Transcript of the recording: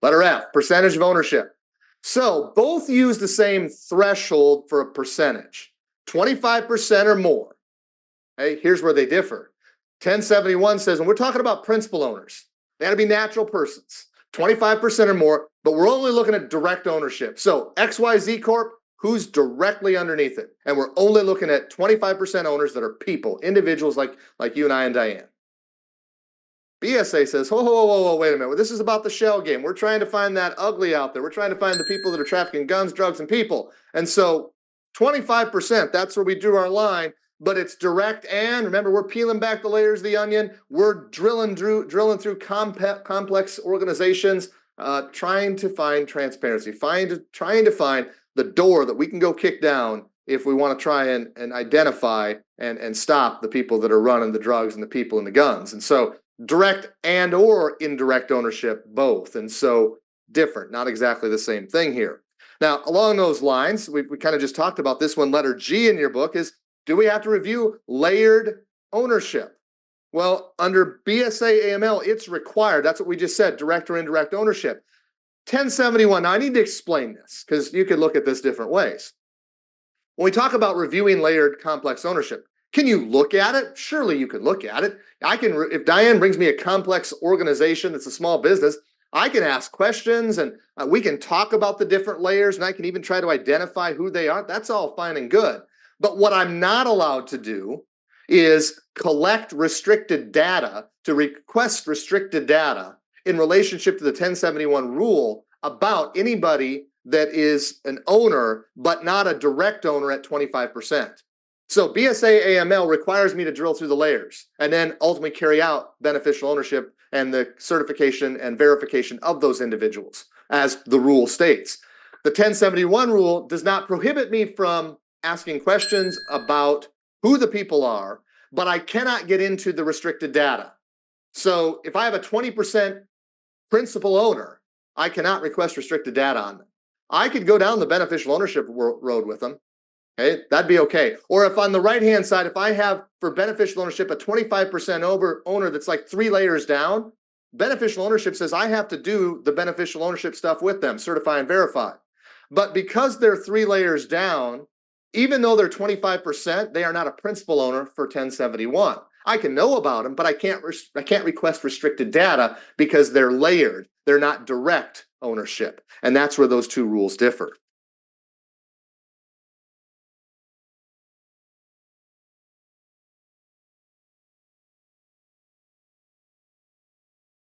Letter F, percentage of ownership. So both use the same threshold for a percentage, 25% or more. Okay, here's where they differ. 1071 says, when we're talking about principal owners, they got to be natural persons, 25% or more, but we're only looking at direct ownership. So XYZ Corp, who's directly underneath it? And we're only looking at 25% owners that are people, individuals like you and I and Diane. BSA says, whoa, wait a minute. This is about the shell game. We're trying to find that ugly out there. We're trying to find the people that are trafficking guns, drugs, and people. And so 25%, that's where we drew our line, but it's direct. And remember, we're peeling back the layers of the onion. We're drilling through complex organizations, trying to find transparency, trying to find the door that we can go kick down if we want to try and identify and stop the people that are running the drugs and the people and the guns. And so direct and or indirect ownership, both. And so different, not exactly the same thing here. Now, along those lines, we kind of just talked about this one. Letter G in your book is, do we have to review layered ownership? Well, under BSA AML, it's required. That's what we just said, direct or indirect ownership. 1071, now I need to explain this because you could look at this different ways. When we talk about reviewing layered complex ownership, can you look at it? Surely you could look at it. If Diane brings me a complex organization that's a small business, I can ask questions and we can talk about the different layers and I can even try to identify who they are. That's all fine and good. But what I'm not allowed to do is collect restricted data, to request restricted data in relationship to the 1071 rule about anybody that is an owner but not a direct owner at 25%. So BSA AML requires me to drill through the layers and then ultimately carry out beneficial ownership and the certification and verification of those individuals, as the rule states. The 1071 rule does not prohibit me from asking questions about who the people are, but I cannot get into the restricted data. So if I have a 20% principal owner, I cannot request restricted data on them. I could go down the beneficial ownership road with them. Okay, that'd be okay. Or if on the right-hand side, if I have for beneficial ownership a 25% owner that's like 3 layers down, beneficial ownership says I have to do the beneficial ownership stuff with them, certify and verify. But because they're 3 layers down, even though they're 25%, they are not a principal owner for 1071. I can know about them, but I can't request restricted data because they're layered. They're not direct ownership. And that's where those two rules differ.